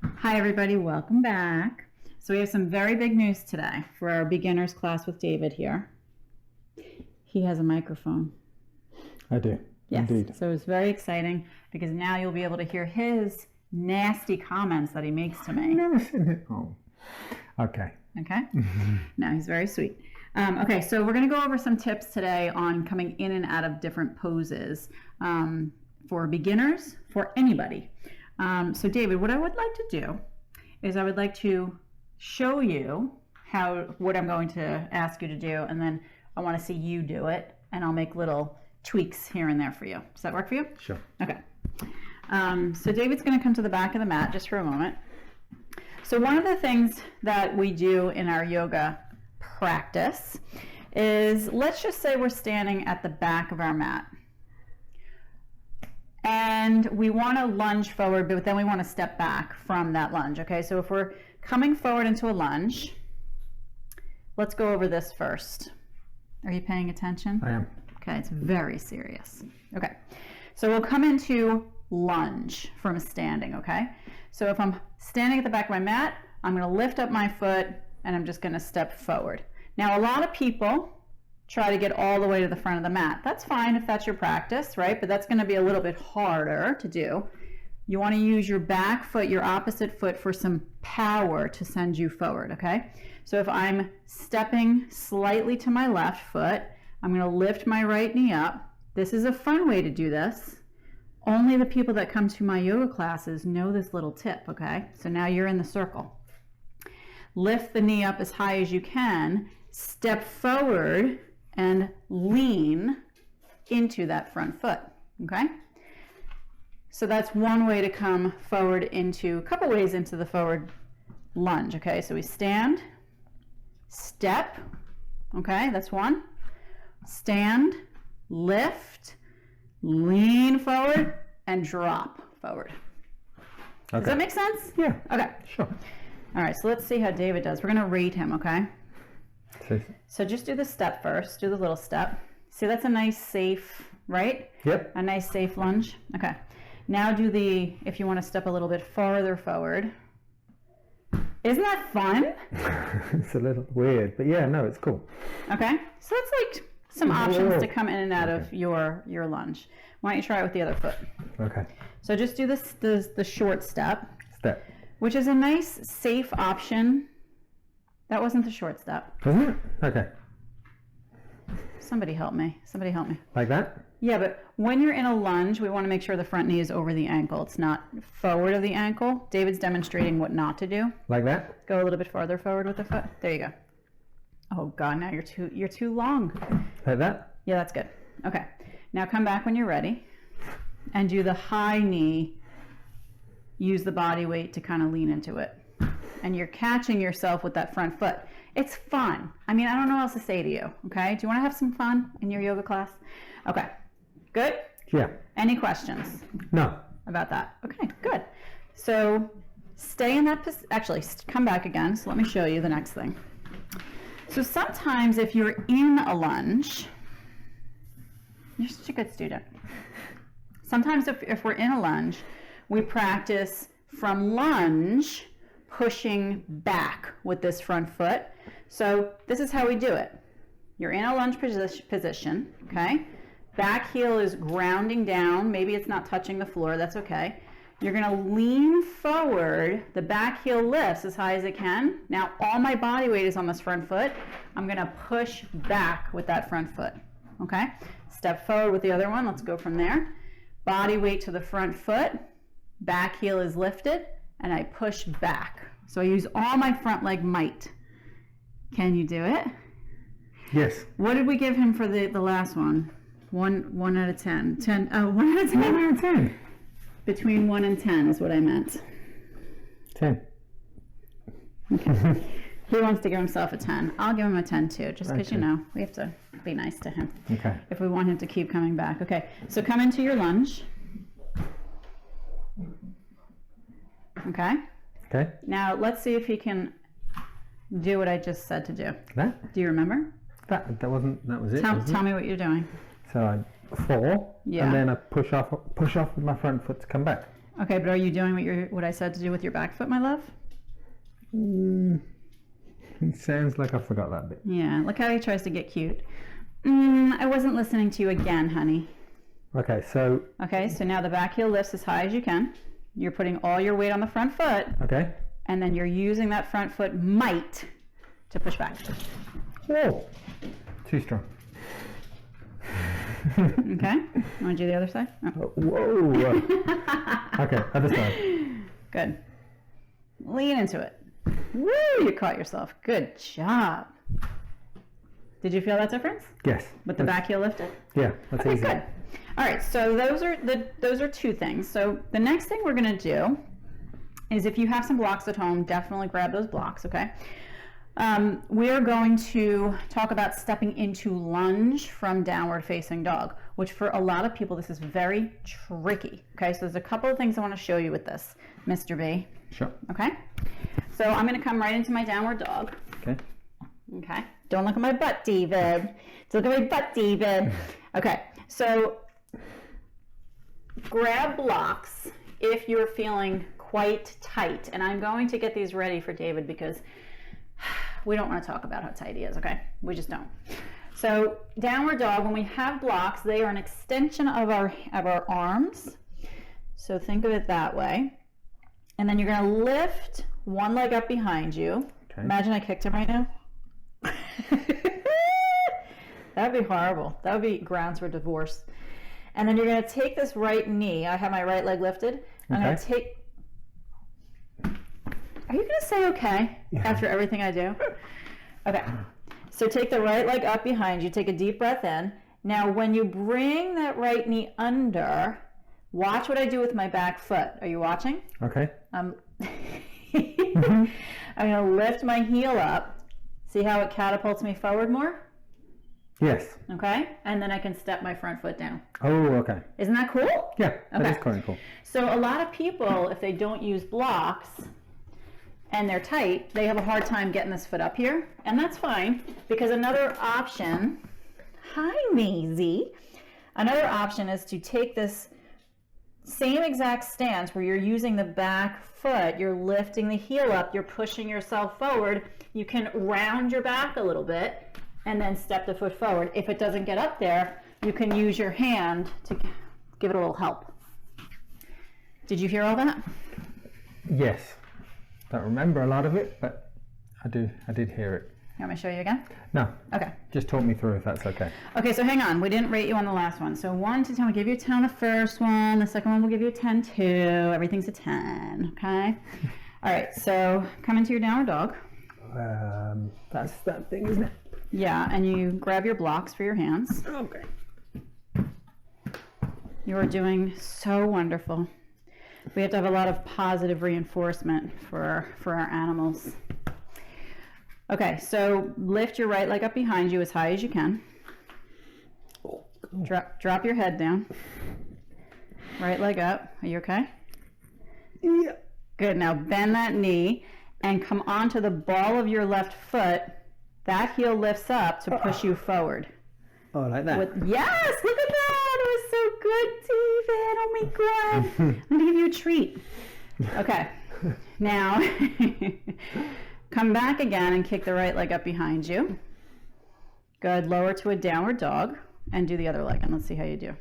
Hi everybody, welcome back. So we have some very big news today for our beginners class with David here. He has a microphone. I do. Yes. Indeed. So it's very exciting because now you'll be able to hear his nasty comments that he makes to me. I've never seen it. Oh, okay. Okay? No, he's very sweet. Okay, so we're going to go over some tips today on coming in and out of different poses for beginners, for anybody. So David, what I would like to do is I would like to show you what I'm going to ask you to do, and then I want to see you do it, and I'll make little tweaks here and there for you. Does that work for you? Sure. Okay. So David's going to come to the back of the mat just for a moment. So one of the things that we do in our yoga practice is, let's just say we're standing at the back of our mat. And we want to lunge forward, but then we want to step back from that lunge, okay? So if we're coming forward into a lunge, let's go over this first. Are you paying attention? I am. Okay, it's very serious. Okay, so we'll come into lunge from standing, okay? So if I'm standing at the back of my mat, I'm going to lift up my foot and I'm just going to step forward. Now, a lot of people try to get all the way to the front of the mat. That's fine if that's your practice, right? But that's going to be a little bit harder to do. You want to use your back foot, your opposite foot, for some power to send you forward, okay? So if I'm stepping slightly to my left foot, I'm going to lift my right knee up. This is a fun way to do this. Only the people that come to my yoga classes know this little tip, okay? So now you're in the circle. Lift the knee up as high as you can, step forward, and lean into that front foot, okay? So that's one way to come forward into, a couple ways into the forward lunge, okay? So we stand, step, okay, that's one. Stand, lift, lean forward, and drop forward. Okay. Does that make sense? Yeah. Okay. Sure. All right, so let's see how David does. We're going to rate him, okay? So, So just do the step first. Do the little step. See, that's a nice, safe, right? yep. A nice, safe lunge. Okay. Now do if you want to step a little bit farther forward. Isn't that fun? It's a little weird, but yeah, no, it's cool. Okay. So that's like some options Whoa. to come in and out of your lunge. Why don't you try it with the other foot? Okay. So just do the short step, Step. which is a nice, safe option. That wasn't the short step. Isn't it? Okay. Somebody help me. Somebody help me. Like that? Yeah, but when you're in a lunge, we want to make sure the front knee is over the ankle. It's not forward of the ankle. David's demonstrating what not to do. Like that? Go a little bit farther forward with the foot. There you go. Oh God, now you're too long. Like that? Yeah, that's good. Okay. Now come back when you're ready and do the high knee. Use the body weight to kind of lean into it. And you're catching yourself with that front foot. It's fun. I mean, I don't know what else to say to you, okay? Do you want to have some fun in your yoga class? Okay, good? Yeah. Any questions No. about that? Okay, good. So stay in that position. Actually, come back again. So let me show you the next thing. So sometimes if you're in a lunge, you're such a good student. Sometimes if we're in a lunge, we practice from lunge, pushing back with this front foot. So this is how we do it. You're in a lunge position, okay? Back heel is grounding down. Maybe it's not touching the floor, that's okay. You're gonna lean forward. The back heel lifts as high as it can. Now all my body weight is on this front foot. I'm gonna push back with that front foot, okay? Step forward with the other one, let's go from there. Body weight to the front foot, back heel is lifted, and I push back. So I use all my front leg might. Can you do it? Yes. What did we give him for the last one? 1 out of 10. 1 out of 10. 1 out of 10. Between 1 and 10 is what I meant. 10. Okay. He wants to give himself a 10. I'll give him a 10 too, just because Okay. you know, we have to be nice to him Okay. if we want him to keep coming back. Okay, so come into your lunge. Okay. Okay. Now let's see if he can do what I just said to do. That? Do you remember? That was it. Tell me what you're doing. So I fall, Yeah. and then I push off with my front foot to come back. Okay, but are you doing what I said to do with your back foot, my love? It sounds like I forgot that bit. Yeah, look how he tries to get cute. I wasn't listening to you again, honey. Okay, so Okay, so now the back heel lifts as high as you can. You're putting all your weight on the front foot, okay. and then you're using that front foot might to push back. Whoa, too strong. Okay, want to do the other side? Oh. Whoa. Okay, other side. Good. Lean into it. Woo, you caught yourself. Good job. Did you feel that difference? Yes. With the back heel lifted? Yeah, that's Okay, easy. good. All right, so those are two things. So the next thing we're going to do is, if you have some blocks at home, definitely grab those blocks, okay? We are going to talk about stepping into lunge from downward facing dog, which for a lot of people, this is very tricky, okay? So there's a couple of things I want to show you with this, Mr. B. Sure. Okay? So I'm going to come right into my downward dog. Okay. Okay. Don't look at my butt, David. Don't look at my butt, David. Okay. So grab blocks if you're feeling quite tight. And I'm going to get these ready for David because we don't want to talk about how tight he is, okay? We just don't. So downward dog, when we have blocks, they are an extension of our arms. So think of it that way. And then you're going to lift one leg up behind you. Okay. Imagine I kicked him right now. That would be horrible. That would be grounds for divorce. And then you're going to take this right knee. I have my right leg lifted. I'm going to take... Are you going to say okay after everything I do? Okay. So take the right leg up behind you. Take a deep breath in. Now, when you bring that right knee under, watch what I do with my back foot. Are you watching? Okay. I'm going to lift my heel up. See how it catapults me forward more? Yes. Okay? And then I can step my front foot down. Oh, okay. Isn't that cool? Yeah, that Okay. is quite cool. So a lot of people, if they don't use blocks and they're tight, they have a hard time getting this foot up here. And that's fine, because another option, hi Maisie, another option is to take this same exact stance where you're using the back foot, you're lifting the heel up, you're pushing yourself forward. You can round your back a little bit and then step the foot forward. If it doesn't get up there, you can use your hand to give it a little help. Did you hear all that? Yes. Don't remember a lot of it, but I did hear it. You want me to show you again? No. Okay. Just talk me through if that's okay. Okay, so hang on. We didn't rate you on the last one. So 1 to 10, we'll give you a 10 on the first one. The second one, we'll give you a 10 too. Everything's a 10, okay? All right, so come into your downward dog. That's that thing, isn't it? Yeah, and you grab your blocks for your hands. Okay. You are doing so wonderful. We have to have a lot of positive reinforcement for our animals. Okay, so lift your right leg up behind you as high as you can. Drop your head down. Right leg up. Are you okay? Yeah. Good. Now bend that knee and come onto the ball of your left foot. That heel lifts up to push you forward. Oh, like that? Yes! Look at that! It was so good, David! Oh my God! I'm going to give you a treat. Okay. Now, come back again and kick the right leg up behind you. Good. Lower to a downward dog and do the other leg. And let's see how you do.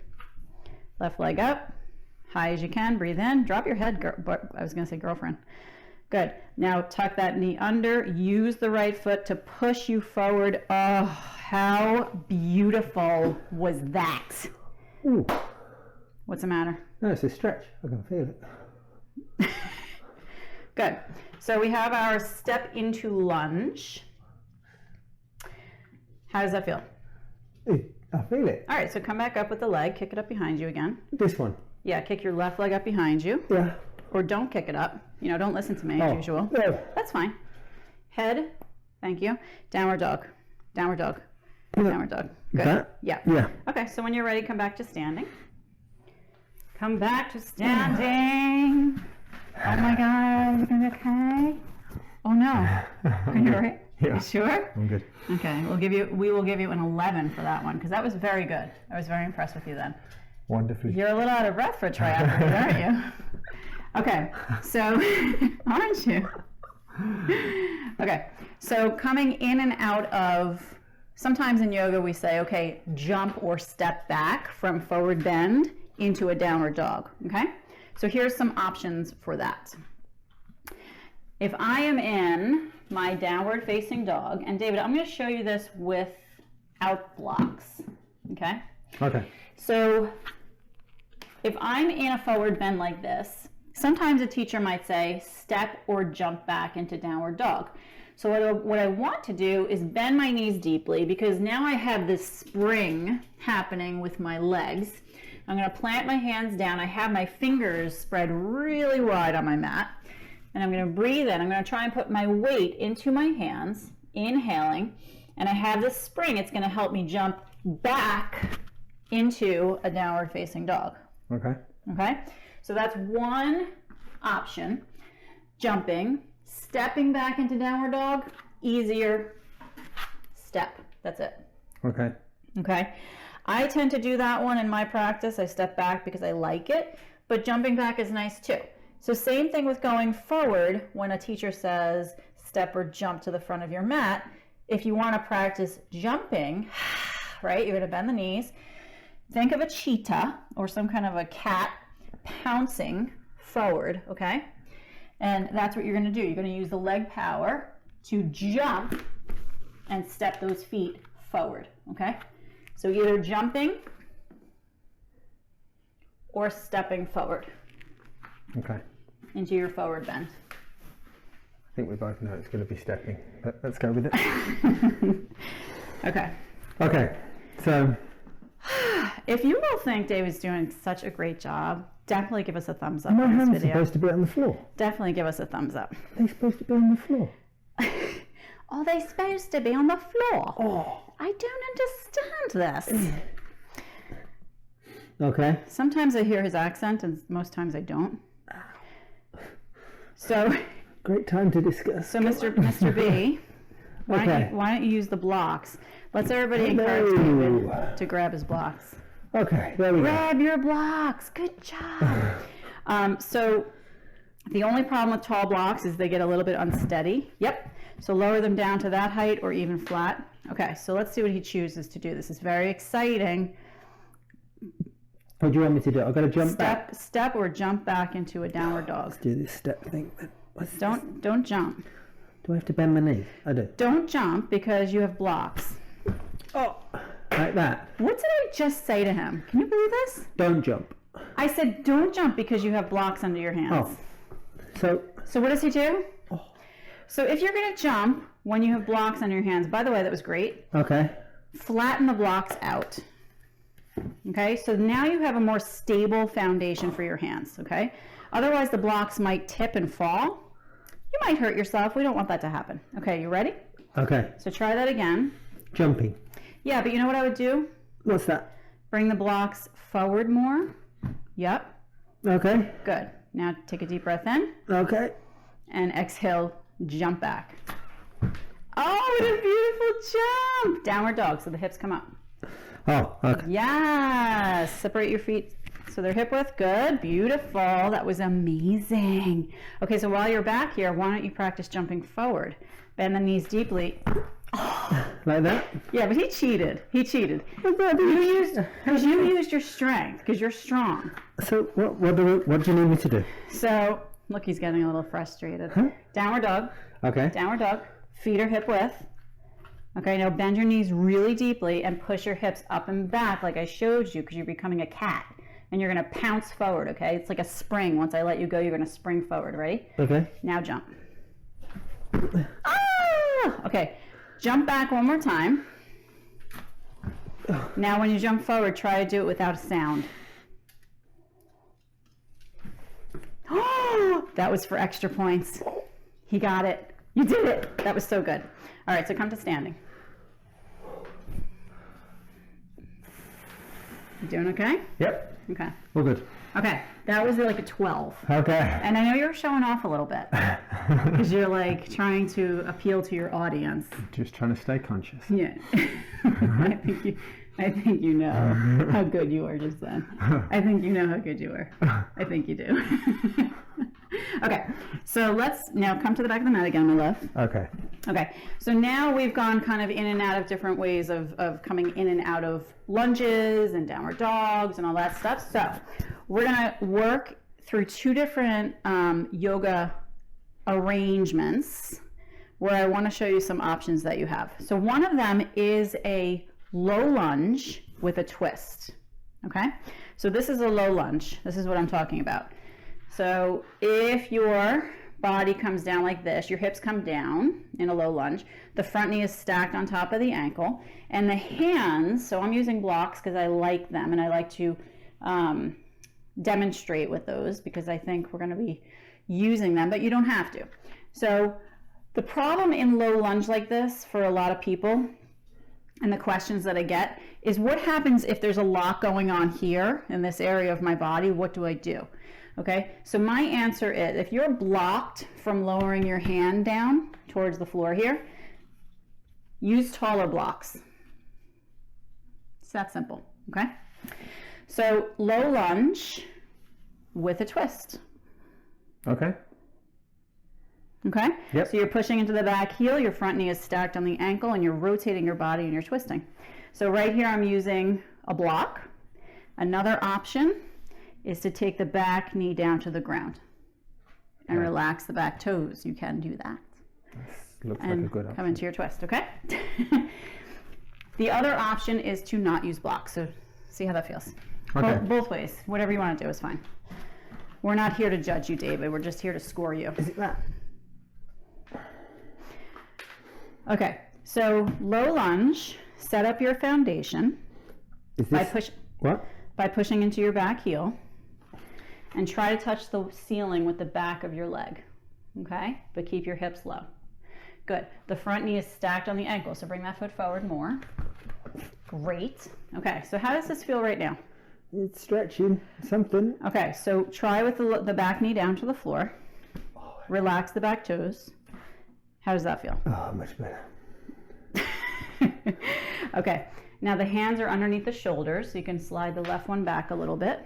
Left leg up. High as you can. Breathe in. Drop your head. I was going to say girlfriend. Good. Now tuck that knee under. Use the right foot to push you forward. Oh, how beautiful was that? Ooh. What's the matter? No, it's a stretch. I can feel it. Good. So we have our step into lunge. How does that feel? I feel it. All right, so come back up with the leg. Kick it up behind you again. This one? Yeah, kick your left leg up behind you. Yeah. Or don't kick it up. You know, don't listen to me as usual. No. That's fine. Head. Thank you. Downward dog. Downward dog. Downward dog. Good. That? Yeah. Yeah. Okay, so when you're ready, come back to standing. Come back to standing. Oh my God, is it gonna be okay? Oh no. Are you all right? Yeah. You sure? I'm good. Okay, we will give you an 11 for that one because that was very good. I was very impressed with you then. Wonderfully. You're a little out of breath for triathlon, aren't you? Okay, so, aren't you? Okay, so coming in and out of, sometimes in yoga we say, okay, jump or step back from forward bend into a downward dog, okay? So here's some options for that. If I am in my downward facing dog, and David, I'm going to show you this without blocks, okay? Okay. So if I'm in a forward bend like this, sometimes a teacher might say step or jump back into downward dog. So what I want to do is bend my knees deeply, because now I have this spring happening with my legs. I'm going to plant my hands down. I have my fingers spread really wide on my mat. And I'm going to breathe in. I'm going to try and put my weight into my hands, inhaling. And I have this spring. It's going to help me jump back into a downward facing dog. Okay. Okay? So that's one option. Jumping, stepping back into downward dog, easier, step. That's it. Okay. Okay? I tend to do that one in my practice. I step back because I like it, but jumping back is nice too. So same thing with going forward. When a teacher says step or jump to the front of your mat, if you want to practice jumping, right, you're going to bend the knees. Think of a cheetah or some kind of a cat pouncing forward, okay? And that's what you're going to do. You're going to use the leg power to jump and step those feet forward, okay? So either jumping or stepping forward. Okay. Into your forward bend. I think we both know it's going to be stepping, but let's go with it. Okay. Okay, so. If you all think David's doing such a great job, definitely give us a thumbs up My on this hands are video. supposed to be on the floor. Definitely give us a thumbs up. They're supposed to be on the floor. Are they supposed to be on the floor? Oh. I don't understand this. Okay. Sometimes I hear his accent and most times I don't. So, Great time to discuss. so Mr. B, why don't you use the blocks? Let's everybody encourage David to grab his blocks. Okay, there we go. Grab your blocks. Good job. So the only problem with tall blocks is they get a little bit unsteady. Yep. So lower them down to that height or even flat. Okay, so let's see what he chooses to do. This is very exciting. What do you want me to do? I've got to jump back. Step or jump back into a downward dog. Let's do this step thing then. Don't jump. Do I have to bend my knee? I do. Don't jump because you have blocks. Oh, like that. What did I just say to him? Can you believe this? Don't jump. I said don't jump because you have blocks under your hands. Oh, So what does he do? Oh. So if you're going to jump when you have blocks on your hands, by the way, that was great. Okay. Flatten the blocks out. Okay, so now you have a more stable foundation for your hands, okay? Otherwise the blocks might tip and fall. You might hurt yourself. We don't want that to happen. Okay, you ready? Okay. So try that again. Jumping. Yeah, but you know what I would do? What's that? Bring the blocks forward more. Yep. Okay. Good. Now take a deep breath in. Okay. And exhale, jump back. Oh, what a beautiful jump! Downward dog, so the hips come up. Oh, okay. Yes. Separate your feet so they're hip width. Good. Beautiful. That was amazing. Okay, so while you're back here, why don't you practice jumping forward? Bend the knees deeply. Like that? Yeah, but he cheated. He cheated. You used your strength because you're strong. So what do you need me to do? So look, he's getting a little frustrated. Huh? Downward dog. Okay. Downward dog. Feet are hip width. Okay, now bend your knees really deeply and push your hips up and back like I showed you, because you're becoming a cat. And you're going to pounce forward, okay? It's like a spring. Once I let you go, you're going to spring forward. Ready? Okay. Now jump. Ah! Okay, jump back one more time. Now when you jump forward, try to do it without a sound. That was for extra points. He got it. You did it. That was so good. All right, so come to standing. You doing okay? Yep. Okay. All good. Okay, that was like a 12. Okay. And I know you're showing off a little bit because you're like trying to appeal to your audience. Just trying to stay conscious. Yeah. I think you know how good you were just then. I think you know how good you were. I think you do. Okay, so let's now come to the back of the mat again, my love. Okay. Okay, so now we've gone kind of in and out of different ways of coming in and out of lunges and downward dogs and all that stuff. So we're gonna work through two different yoga arrangements where I wanna show you some options that you have. So one of them is a low lunge with a twist, okay? So this is a low lunge. This is what I'm talking about. So if your body comes down like this, your hips come down in a low lunge, the front knee is stacked on top of the ankle, and the hands, so I'm using blocks because I like them and I like to demonstrate with those because I think we're going to be using them, but you don't have to. So the problem in low lunge like this for a lot of people, and the questions that I get, is what happens if there's a lot going on here in this area of my body? What do I do? Okay, so my answer is if you're blocked from lowering your hand down towards the floor here, use taller blocks. It's that simple, okay? So low lunge with a twist. Okay. Okay? Yep. So you're pushing into the back heel, your front knee is stacked on the ankle, and you're rotating your body and you're twisting. So right here I'm using a block. Another option is to take the back knee down to the ground and relax the back toes. You can do that. Looks and like a good option. come into your twist, okay? The other option is to not use blocks. So see how that feels. Okay. Both ways. Whatever you want to do is fine. We're not here to judge you, David. We're just here to score you. Is it that? Okay, so low lunge, set up your foundation Is this by pushing into your back heel and try to touch the ceiling with the back of your leg, okay? But keep your hips low. Good. The front knee is stacked on the ankle, so bring that foot forward more. Great. Okay, so how does this feel right now? It's stretching something. Okay, so try with the back knee down to the floor. Relax the back toes. How does that feel? Oh, much better. Okay, now the hands are underneath the shoulders, so you can slide the left one back a little bit.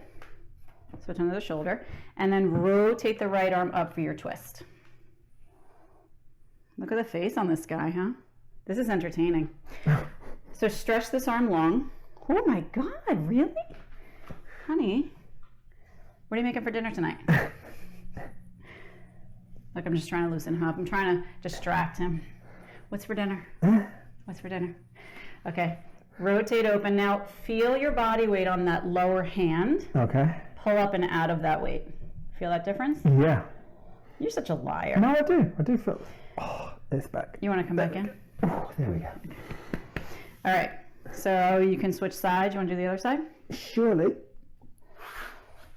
Switch under the shoulder, and then rotate the right arm up for your twist. Look at the face on this guy, huh? This is entertaining. So stretch this arm long. Oh my God, really? Honey, what are you making for dinner tonight? Look, I'm just trying to loosen him up. I'm trying to distract him. What's for dinner? What's for dinner? Okay, rotate open. Now feel your body weight on that lower hand. Okay. Pull up and out of that weight. Feel that difference? Yeah. You're such a liar. No, I do. I do feel. Oh, it's back. You want to come back in? Oh, there we go. All right. So you can switch sides. You want to do the other side? Surely.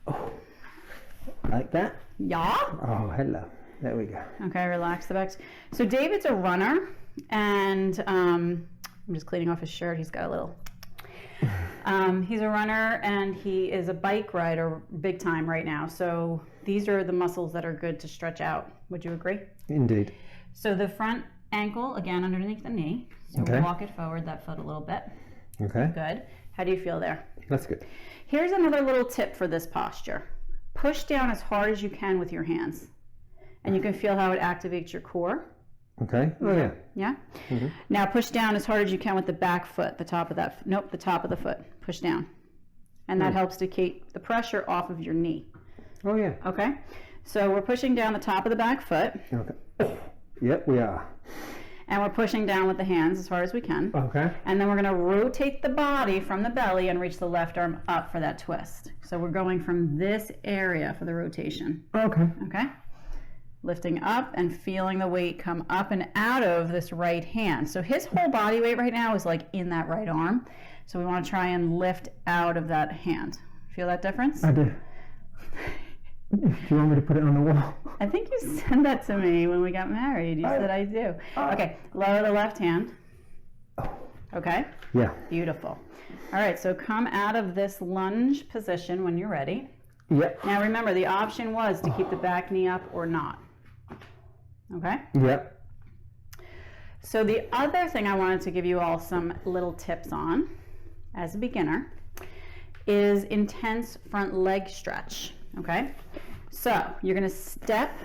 Oh, like that? Yeah. Oh, hello. There we go. Okay, relax the back. So David's a runner, and I'm just cleaning off his shirt. He's got a little. He's a runner, and he is a bike rider big time right now. So these are the muscles that are good to stretch out. Would you agree? Indeed. So the front ankle, again, underneath the knee. So Okay. walk it forward, that foot a little bit. Okay. Good. How do you feel there? That's good. Here's another little tip for this posture. Push down as hard as you can with your hands. And you can feel how it activates your core. Okay. Oh, yeah. Yeah? Mm-hmm. Now push down as hard as you can with the back foot, the top of that, the top of the foot. Push down. And that helps to keep the pressure off of your knee. Oh, yeah. Okay? So we're pushing down the top of the back foot. Okay. Oh. Yep, we are. And we're pushing down with the hands as far as we can. Okay. And then we're going to rotate the body from the belly and reach the left arm up for that twist. So we're going from this area for the rotation. Okay. Okay? Lifting up and feeling the weight come up and out of this right hand. So his whole body weight right now is like in that right arm. So we want to try and lift out of that hand. Feel that difference? I do. Do you want me to put it on the wall? I think you said that to me when we got married. You said I do. Okay, lower the left hand. Okay? Yeah. Beautiful. All right, so come out of this lunge position when you're ready. Yep. Now remember, the option was to keep the back knee up or not. Okay? Yep. So the other thing I wanted to give you all some little tips on as a beginner is intense front leg stretch, okay? So you're gonna step,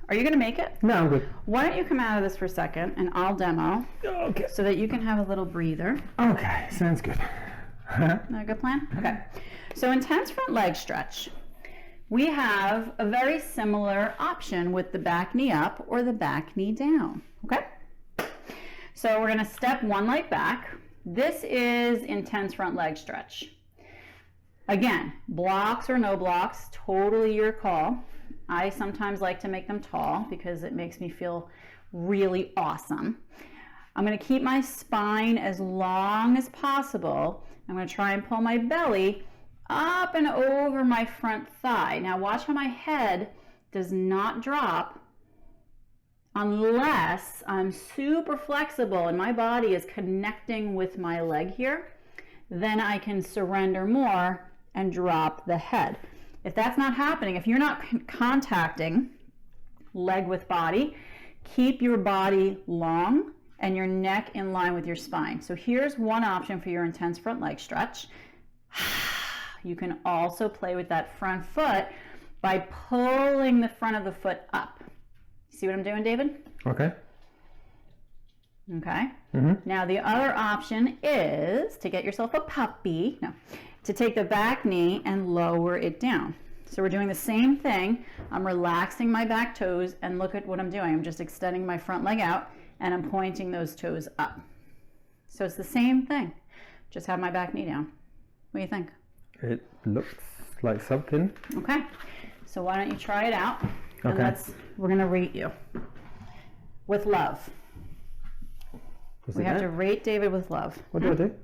are you gonna make it? No, I'm good. Why don't you come out of this for a second and I'll demo Okay. so that you can have a little breather. Okay, sounds good. That a good plan? Okay. So intense front leg stretch. We have a very similar option with the back knee up or the back knee down, okay? So we're gonna step one leg back. This is intense front leg stretch. Again, blocks or no blocks, totally your call. I sometimes like to make them tall because it makes me feel really awesome. I'm gonna keep my spine as long as possible. I'm gonna try and pull my belly up and over my front thigh. Now watch how my head does not drop unless I'm super flexible and my body is connecting with my leg here. Then I can surrender more and drop the head. If that's not happening, if you're not contacting leg with body, keep your body long and your neck in line with your spine. So here's one option for your intense front leg stretch. You can also play with that front foot by pulling the front of the foot up. See what I'm doing, David? Okay. Okay. Now the other option is to get yourself a puppy. No, to take the back knee and lower it down. So we're doing the same thing. I'm relaxing my back toes and look at what I'm doing. I'm just extending my front leg out and I'm pointing those toes up. So it's the same thing. Just have my back knee down. What do you think? It looks like something. Okay. So why don't you try it out? And Okay. we're gonna rate you with love. We have to rate David with love. What do I do?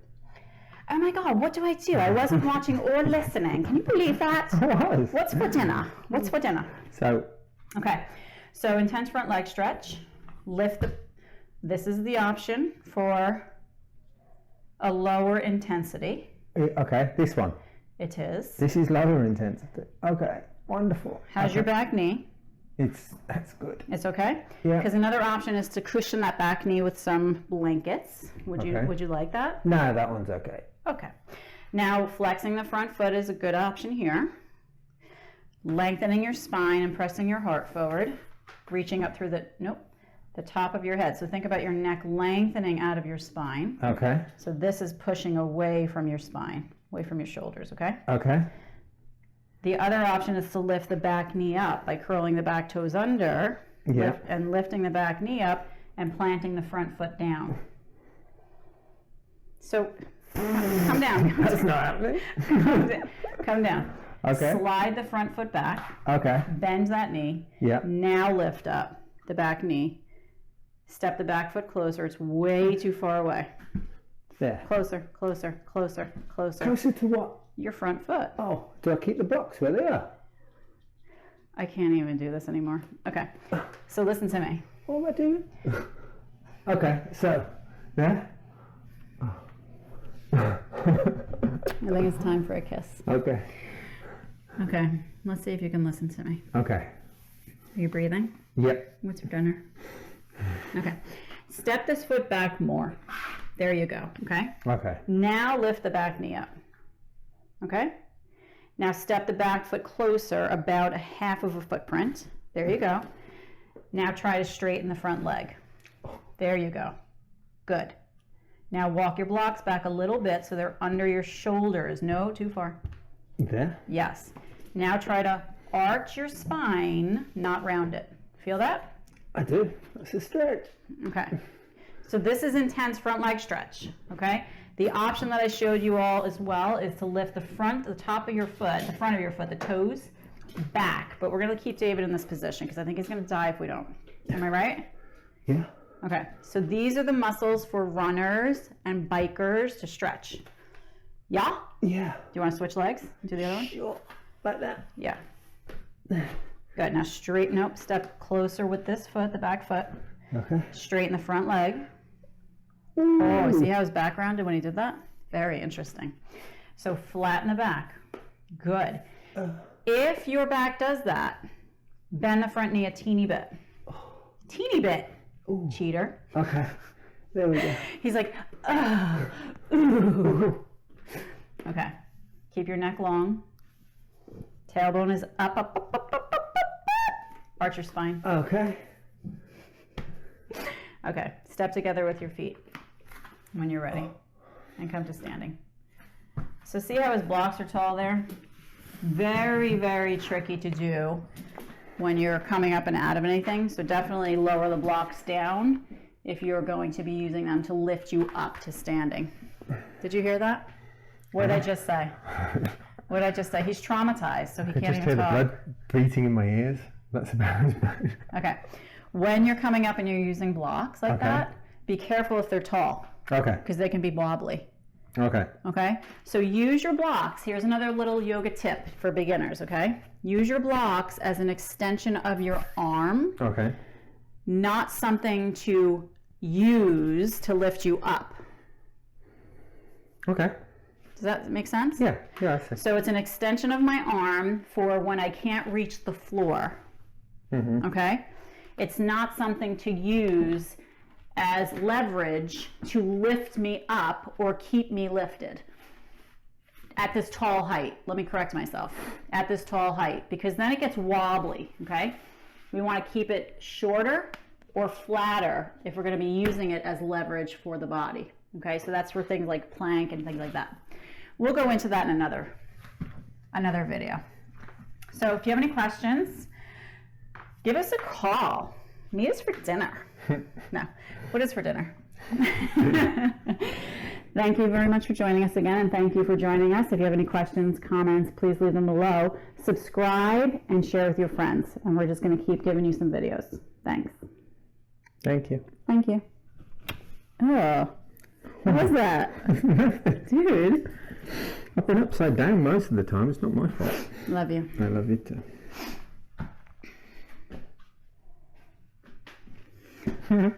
Oh my God, what do I do? I wasn't watching or listening. Can you believe that? I was. What's for dinner? What's for dinner? So, Okay, so intense front leg stretch. This is the option for a lower intensity. okay, this one. It is. This is lower intensity. Okay, wonderful. How's your back knee? That's good. It's okay? Yeah. Because another option is to cushion that back knee with some blankets. Would you like that? No, that one's okay. Okay. Now flexing the front foot is a good option here. Lengthening your spine and pressing your heart forward. Reaching up through the top of your head. So think about your neck lengthening out of your spine. Okay. So this is pushing away from your spine, away from your shoulders, okay? Okay. The other option is to lift the back knee up by curling the back toes under and lifting the back knee up and planting the front foot down. So come down. That's not happening. Come down. Okay. Slide the front foot back. Okay. Bend that knee. Yeah. Now lift up the back knee. Step the back foot closer. It's way too far away. There. Closer, closer, closer, closer. Closer to what? Your front foot. Oh, do I keep the blocks where they are? I can't even do this anymore. Okay. So listen to me. What am I doing? Okay, so, yeah? I think it's time for a kiss. Okay. Okay. Let's see if you can listen to me. Okay. Are you breathing? Yep. What's for dinner? Okay. Step this foot back more. There you go. Okay. Okay. Now lift the back knee up. Okay. Now step the back foot closer, about a half of a footprint. There you go. Now try to straighten the front leg. There you go. Good. Now walk your blocks back a little bit so they're under your shoulders. No, too far. There? Yes. Now try to arch your spine, not round it. Feel that? I do. That's a stretch. Okay. So this is intense front leg stretch. Okay. The option that I showed you all as well is to lift the top of your foot, the front of your foot, the toes back. But we're going to keep David in this position because I think he's going to die if we don't. Am I right? Yeah. Okay. So these are the muscles for runners and bikers to stretch. Yeah? Yeah. Do you want to switch legs? Do the other one? Sure. Like that. Yeah. Good. Now straighten up, step closer with this foot, the back foot. Okay. Straighten the front leg. Ooh. Oh, see how his back rounded when he did that? Very interesting. So flatten the back. Good. If your back does that, bend the front knee a teeny bit. Teeny bit. Ooh. Cheater. Okay. There we go. He's like, ooh. Okay. Keep your neck long. Tailbone is up, up, up, up, up, up, up. Arch your spine. Okay. Okay. Step together with your feet when you're ready. And come to standing. So see how his blocks are tall there? Very, very tricky to do when you're coming up and out of anything. So definitely lower the blocks down if you're going to be using them to lift you up to standing. Did you hear that? What did I just say? What did I just say? He's traumatized, so he can't just even hear talk. the blood beating in my ears. That's about as bad. Okay. When you're coming up and you're using blocks like Okay. that, be careful if they're tall, Okay. because they can be wobbly. Okay. Okay? So use your blocks. Here's another little yoga tip for beginners, okay? Use your blocks as an extension of your arm, Okay. not something to use to lift you up. Okay. Does that make sense? Yeah. Yeah, I see. So it's an extension of my arm for when I can't reach the floor. Mm-hmm. Okay? It's not something to use as leverage to lift me up or keep me lifted at this tall height. Let me correct myself. At this tall height, because then it gets wobbly, okay? We want to keep it shorter or flatter if we're going to be using it as leverage for the body, okay? So that's for things like plank and things like that. We'll go into that in another video. So if you have any questions, give us a call. Meet us for dinner. No, what is for dinner? Thank you very much for joining us again, and thank you for joining us. If you have any questions, comments, please leave them below. Subscribe and share with your friends, and we're just going to keep giving you some videos. Thanks. Thank you. Thank you. Oh, what was that? Dude. I've been upside down most of the time. It's not my fault. Love you. I love you too.